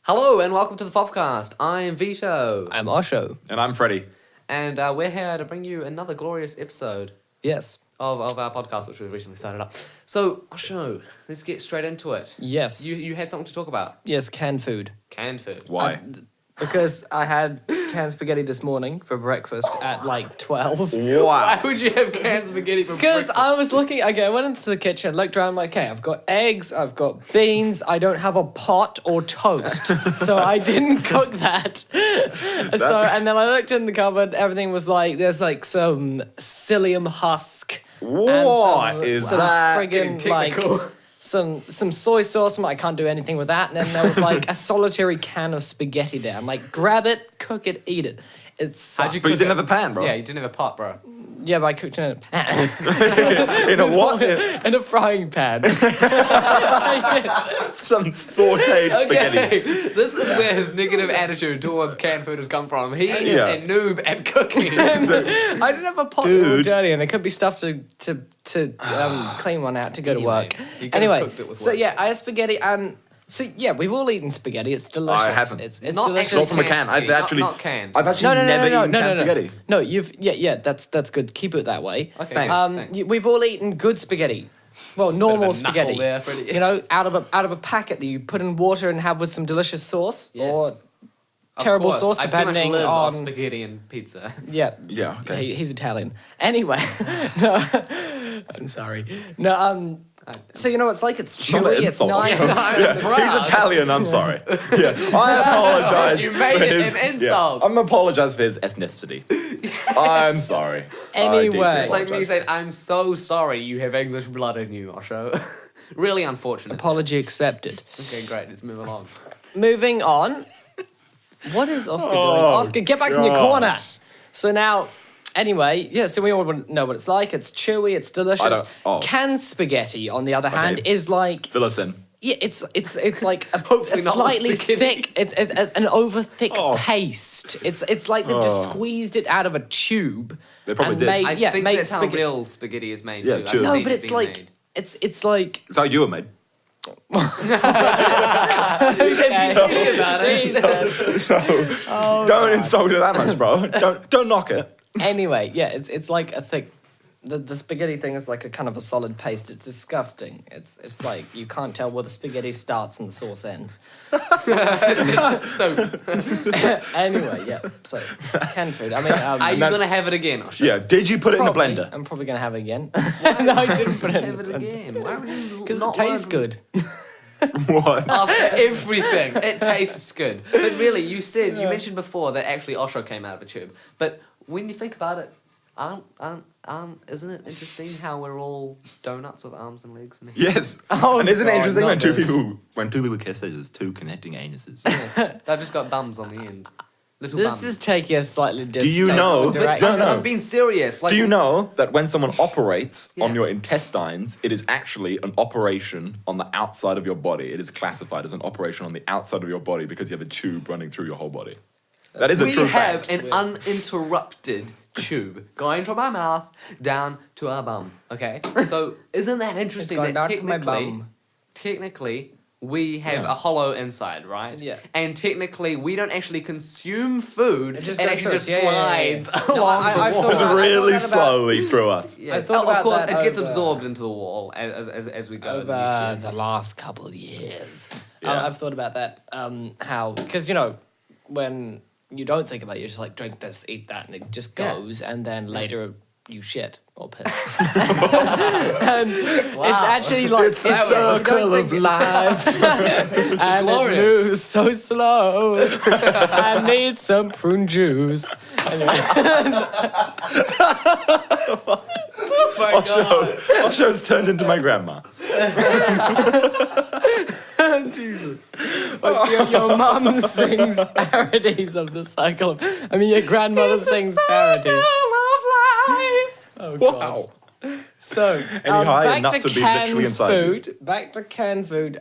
Hello and welcome to the Fofcast. I'm Vito. I'm Osho. And I'm Freddie. And we're here to bring you another glorious episode Yes. of our podcast, which we've recently started up. So, Osho, let's get straight into it. Yes. You had something to talk about. Yes, canned food. Canned food. Why? Because I had canned spaghetti this morning for breakfast at like 12. Why Wow. would you have canned spaghetti for Because breakfast? I was looking, I went into the kitchen, looked around, like, okay, I've got eggs, I've got beans, I don't have a pot or toast. So I didn't cook that. And then I looked in the cupboard, everything was like, there's like some psyllium husk. What is some that? Getting friggin' like technical. some soy sauce. I can't do anything with that. And then there was like a solitary can of spaghetti there. I'm like, grab it, cook it, eat it. It's How'd you But you cook didn't it? have a pan, bro. Yeah, you didn't have a pot, bro. yeah, but I cooked it in a pan, In a what? in a frying pan. I did. Some sauteed spaghetti. Okay, this is where his negative attitude towards canned food has come from. He is Yeah. a noob at cooking. I didn't have a pot all Dude. dirty, and it could be stuff to clean one out to go to Anyway, work. you could have Anyway, cooked it with so worse yeah, I had spaghetti, and so yeah, we've all eaten spaghetti. It's delicious. I haven't. It's Not delicious. Not from a Canned can. I've spaghetti, actually, not canned. I've actually never eaten canned spaghetti. No, yeah, that's good. Keep it that way. Okay, Thanks. thanks. We've all eaten good spaghetti. Well, normal Bit of a knuckle spaghetti. there, Freddie. You know, out of a packet that you put in water and have with some delicious sauce or Yes. Of terrible course, sauce, I pretty much depending live off on. spaghetti and pizza. Yeah. Yeah, okay. He's Italian. Anyway, no, I'm sorry. No, so you know what it's like? It's Not an chewy. It's insult. nice. Yeah, he's Italian, I'm sorry. Yeah, I apologize You made for it his... an insult. Yeah, I'm apologize for his ethnicity. I'm sorry. I deeply Anyway. It's like me apologize. saying, I'm so sorry you have English blood in you, Osho. Really unfortunate. Apology accepted. Okay, great. Let's move along. Moving on. What is Oscar doing? Oh, Oscar, get back in your God. corner. So now, anyway, yeah, so we all know what it's like. It's chewy, it's delicious. don't- oh. Canned spaghetti, on the other hand, is like, Fill us in. yeah, it's like a, Hopefully a not with slightly spaghetti. thick, it's an over thick Oh. paste. It's like they've just squeezed it out of a tube. They probably and did. Made, I yeah, think made that's how spaghetti. real spaghetti is made, Yeah, too. I've cheers. No, seen but it it's being like made. it's like It's how you were made. Think about it. Jesus. So, don't insult it that much, bro. Don't knock it. Anyway, yeah, it's like a thick. The spaghetti thing is like a kind of a solid paste. It's disgusting. It's like you can't tell where the spaghetti starts and the sauce ends. It's just soap. Anyway, yeah. So canned food. I mean, Are you that's- going to have it again, Osho? Yeah, did you put it in the probably- blender? I'm probably gonna have it again. No, I didn't put it in Have the it blender. again. Why would you Because not it tastes learn good. What? After everything, it tastes good. But really, you mentioned before that actually Osho came out of a tube. But when you think about it, isn't it interesting how we're all donuts with arms and legs? And Yes. Oh, and isn't it God, interesting not when two this. people kiss, there's two connecting anuses? They've just got bums on the end. Little This bums. is taking a slightly Do you know? direction. No, no. I'm being serious. Like, Do you know that when someone operates Yeah. on your intestines, it is actually an operation on the outside of your body? It is classified as an operation on the outside of your body because you have a tube running through your whole body. That is a we true have fact. an uninterrupted tube going from our mouth down to our bum. Okay, so isn't that interesting? going that down to my technically, bum. we have Yeah. a hollow inside, right? Yeah. And technically, we don't actually consume food. It just it goes actually through just us. Yeah, yeah, yeah, yeah. slides No, along I the wall. thought Just about- really that about- slowly through us. Yes. I thought of about course, that it gets over- absorbed into the wall as we go. Over the last couple of years. Yeah. I've thought about that, how, because, you know, when you don't think about it, you're just like, drink this, eat that, and it just Yeah. goes, and then later you shit or piss. And it's actually like, It's the you don't circle of think- life. and it Glorious. moves so slow. I need some prune juice. Anyway, Oh my God. Osho's turned into my grandma. your mum sings parodies of the cycle. Your grandmother sings parodies. Oh, Wow. So, Any higher back nuts to would be canned literally inside you. food. Back to canned food.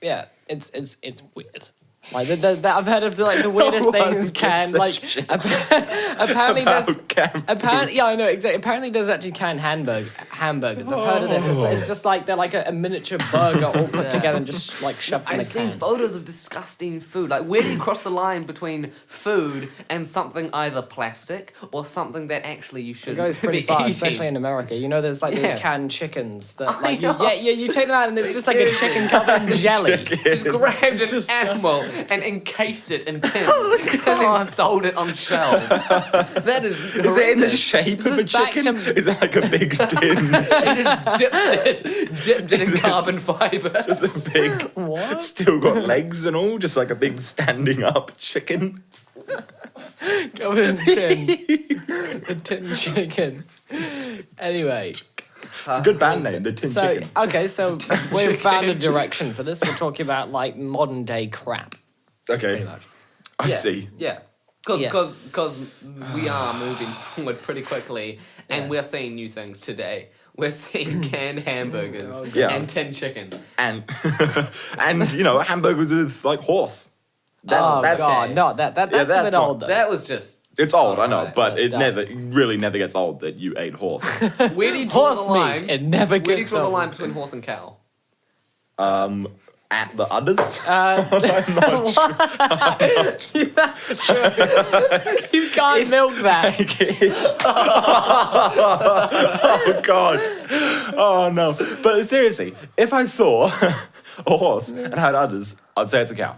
Yeah, it's weird. Like I've heard of like the weirdest What things can like conversation apparently there's about camp apparently yeah I know exactly apparently there's actually canned hamburgers. I've heard of this. It's just like they're like a miniature burger all put together and just like shoved in a I've seen can. photos of disgusting food. Like, where do you cross the line between food and something either plastic or something that actually you It should goes pretty be far, eating? especially in America. You know, there's like Yeah. those canned chickens that I like you, know. you take them out and it's just like a chicken covered in jelly. Just grabbed an Just- animal and encased it in tin Oh, and then sold it on shelves. That is Is it in the horrendous. shape of a is back chicken? to- Is it like a big tin? They just dipped it in carbon fiber. Just a big, What? still got legs and all, just like a big standing up chicken. Covered in tin. A tin chicken. Anyway. It's a good band name, the Tin So Chicken. okay, so we've found a Chicken. direction for this. We're talking about like modern day crap. Okay, I Yeah, see. Yeah. Yeah. Because we are moving forward pretty quickly and Yeah. we're seeing new things today. We're seeing canned hamburgers Yeah. and tin chicken. And and you know hamburgers with like horse. Oh that's god, no, that's a that's bit not- old though. That was just. It's old, I know, Alright, but that's it dumb. really never gets old that you ate horse. Where do you draw Horse the line? meat, it never Where do you gets draw the old. line between horse and cow? At the udders. That's true. You can't milk that. Oh god. Oh no. But seriously, if I saw a horse and had udders, I'd say it's a cow.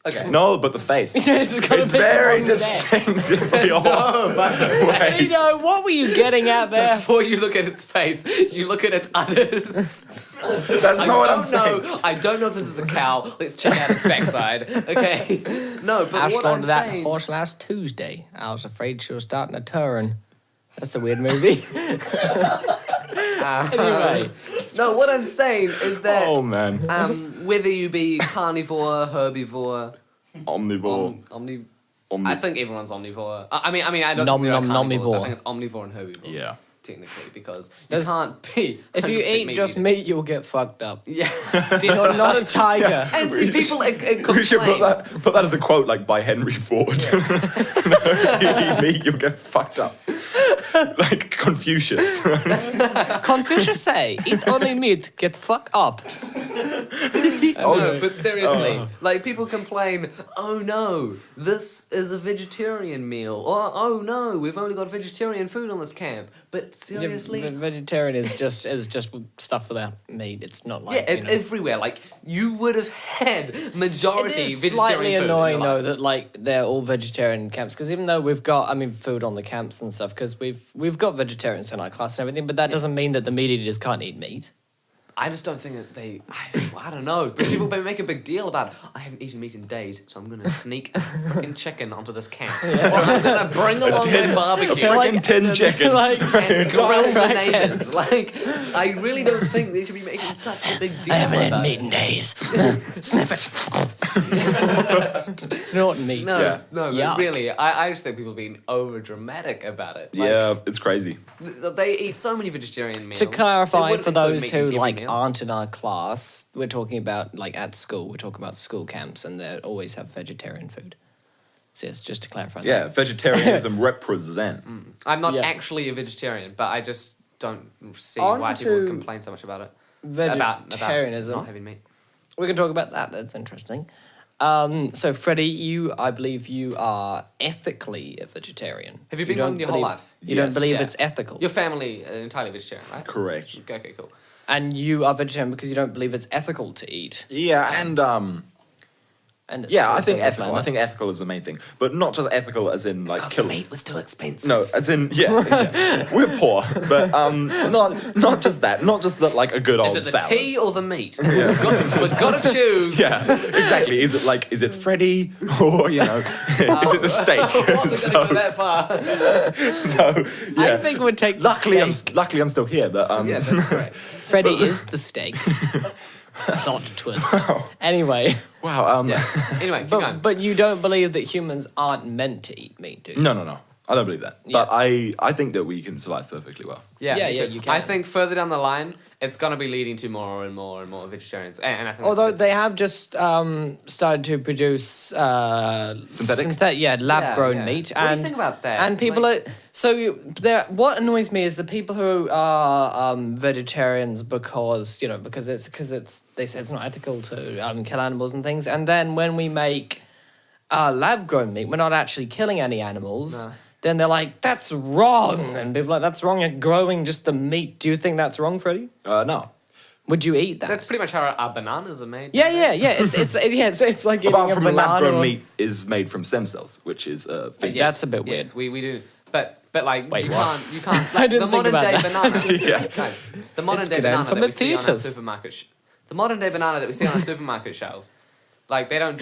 Okay. No, but the face. It's got a It's bit very long neck. distinctively horse. You Wait. know, what were you getting at there? Before you look at its face, you look at its udders. That's not what I'm I saying. don't know. I don't know if this is a cow. Let's check out its backside. Okay. No, but I what saw I'm that saying. horse last Tuesday. I was afraid she was starting to turn. That's a weird movie. Anyway, No, what I'm saying is that Oh man. whether you be carnivore, herbivore, Omnivore. I think everyone's omnivore. I mean, I don't Nom think there are nom carnivores. I nomivore. think it's omnivore and herbivore. Yeah. Technically, because you There's- can't be. if you 100% eat just eater. meat, you'll get fucked up. Yeah. You're not a tiger. And see, people We should complain. put that as a quote, like by Henry Ford. If you eat meat, you'll get fucked up. Like Confucius. Confucius say, eat only meat, get fucked up. No, but seriously, like people complain, oh no, this is a vegetarian meal, or oh no, we've only got vegetarian food on this camp. But seriously, Vegetarian is just stuff without meat. It's not like yeah, it's you know. everywhere. Like you would have had It majority is vegetarian slightly food in your annoying though life. that like they're all vegetarian camps because even though we've got food on the camps and stuff because we've got vegetarians in our class and everything, but that doesn't mean that the meat eaters can't eat meat. I just don't think that they. I don't know. But people make a big deal about. I haven't eaten meat in days, so I'm gonna sneak a fucking chicken onto this camp. Or I'm gonna bring along my barbecue. Freaking tin chicken. Like and grill the crackheads. neighbors. Like, I really don't think they should be making such a big deal about it. in days. Sniff it. Snort meat. No, Yeah. no, Yuck. but really, I just think people are being over dramatic about it. Like, Yeah, it's crazy. they eat so many vegetarian meals. To They clarify wouldn't for include those meat who in every like meal. aren't in our class, we're talking about like at school. We're talking about school camps, and they always have vegetarian food. So yes, just to clarify. Yeah, vegetarianism represent. I'm not Yeah. actually a vegetarian, but I just don't see On why people to would complain so much about it. vegetarianism. About not having meat. We can talk about that. That's interesting. So Freddie, I believe you are ethically a vegetarian. Have you been don't one your whole believe- life? You don't Yes. believe Yeah. it's ethical. Your family entirely vegetarian, right? Correct. Okay, cool. And you are vegetarian because you don't believe it's ethical to eat. Yeah, and And it's yeah, I also think the ethical. I planet. think ethical is the main thing, but not just ethical as in like Because the killing. meat was too expensive. No, as in yeah, we're poor, but not just that, not just that like a good old Is it the salad. tea or the meat? We've got to choose. Yeah, exactly. Is it Freddy or is it the steak? I wasn't going to go that far. So yeah. I think we'd take. luckily I'm steak. luckily I'm still here, but Yeah, that's great. Freddie is the steak. Not a twist. Anyway, wow. Yeah. Anyway, keep going. but you don't believe that humans aren't meant to eat meat, do you? No. I don't believe that. But I think that we can survive perfectly well. Yeah, Yeah, me yeah, too. you I can. think further down the line, it's going to be leading to more and more and more vegetarians. And I think Although that's good. they have just started to produce Synthetic? lab-grown Yeah, yeah. meat. What do you and think about that? And people Like- are what annoys me is the people who are vegetarians because they say it's not ethical to kill animals and things. And then when we make lab-grown meat, we're not actually killing any animals. No. Then they're like, that's wrong, and people are like, that's wrong. You're growing just the meat. Do you think that's wrong, Freddie? No. Would you eat that? That's pretty much how our bananas are made. Yeah. It's like eating Apart a from banana. lab-grown or- meat is made from stem cells, which is But that's a bit weird. Yes, we do. But like Wait, you what? can't I like, didn't the think modern about day that. banana. Yeah. Guys, the modern It's day good banana and from that the we see on our theatres. supermarket the modern day banana that we see on our supermarket shelves, like they don't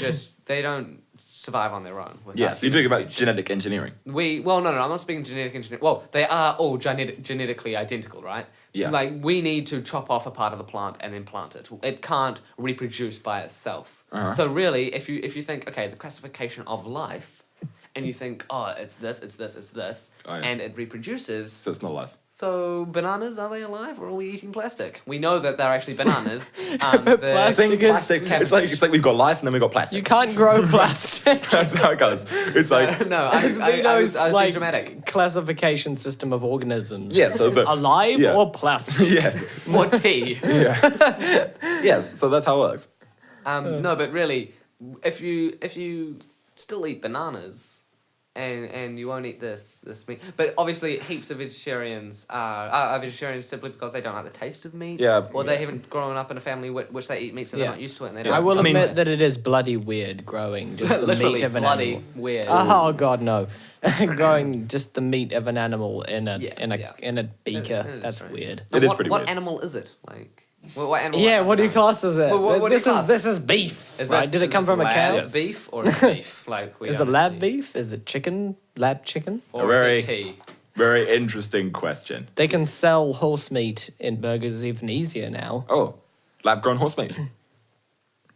survive on their own. Yeah, so you're talking about genetic engineering. No, I'm not speaking genetic engineering. Well, they are all genetically identical, right? Yeah. Like we need to chop off a part of the plant and implant it. It can't reproduce by itself. Uh-huh. So really, if you think, okay, the classification of life, and you think, oh, it's this, Oh, yeah. and it reproduces. So it's not alive. So bananas, are they alive or are we eating plastic? We know that they're actually bananas. I Plastic think is- plastic. It's like we've got life and then we've got plastic. You can't grow plastic. That's how it goes. It's like no, I It's was Vito's being like dramatic. classification system of organisms. yeah. So Alive yeah. or plastic? yes, More tea. yes. So that's how it works. No, but really, if you still eat bananas, and you won't eat this meat, but obviously heaps of vegetarians are vegetarians simply because they don't like the taste of meat. Yeah. Or they haven't grown up in a family which they eat meat, so they're Yeah. not used to it. And they Yeah. I don't will I mean- admit that it is bloody weird growing just the literally meat of an bloody animal. weird. Oh god, no! Growing just the meat of an animal in a Yeah. in a beaker. It is That's strange. weird. It is what, pretty what weird. animal is it? Like, what animal? Yeah, what do you class as it? Well, what do you this class? is this is beef. Is right? this- Did it is come this from a lab cow? Yes. beef or is it beef? Like we Is are it lab actually- beef? Is it chicken? Lab chicken? Or Very- is it tea? Very interesting question. They can sell horse meat in burgers even easier now. Oh, lab-grown horse meat.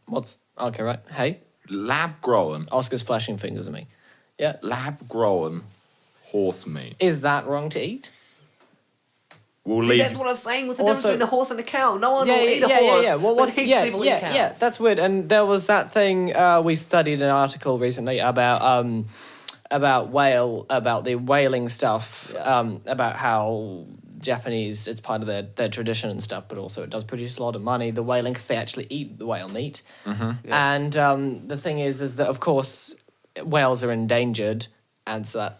What's okay, right? Hey, Lab-grown, Oscar's flashing fingers at me. Yeah. lab-grown horse meat. Is that wrong to eat? We'll See, leave. that's what I was saying with the Also- difference between a horse and a cow. No one Yeah, will eat a yeah, horse. yeah. Well, but what's heaps yeah, of people eat yeah, cows. yeah. That's weird. And there was that thing we studied an article recently about the whaling stuff, Yeah. about how Japanese it's part of their tradition and stuff, but also it does produce a lot of money. The whaling because they actually eat the whale meat, Yes. and the thing is that of course whales are endangered. And so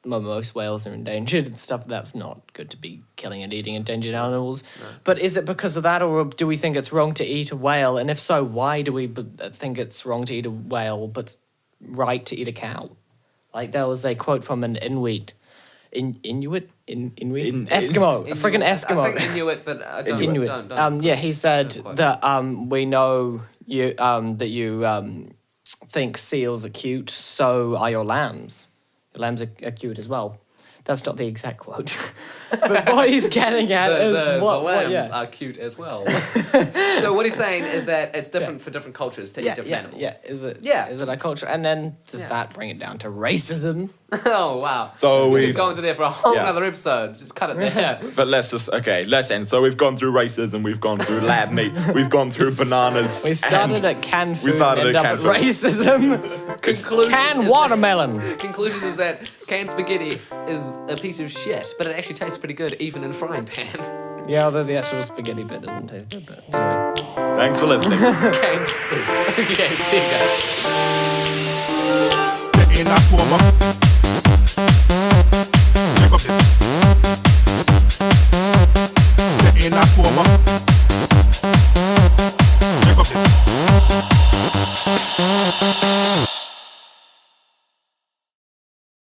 most whales are endangered and stuff. That's not good to be killing and eating endangered animals. But is it because of that, or do we think it's wrong to eat a whale? And if so, why do we think it's wrong to eat a whale, but right to eat a cow? Like there was a quote from an Inuit, Inuit, Eskimo, a freaking Eskimo. I think Inuit, but don't, Inuit. don't. Yeah, he said Don't quote that we know you that you think seals are cute, so are your lambs. Your lambs are cute as well. That's not the exact quote. But what he's getting at is the what lambs yeah. are cute as well. So what he's saying is that it's different for different cultures to eat different animals. Yeah, is it? Yeah. Is it a culture? And then does Yeah. that bring it down to racism? Oh wow. So we we've- just go into there for a whole Yeah. other episode. Just cut it there. But let's end. So we've gone through racism, we've gone through lab meat, we've gone through bananas. We started and at canned food we started and at ended up canned at food. racism. Conclusion Canned is watermelon. Conclusion is that canned spaghetti is a piece of shit, but it actually tastes pretty good even in a frying pan. Yeah, although the actual spaghetti bit doesn't taste good, but anyway. Thanks for listening. Canned soup. Okay, see you guys. in a form of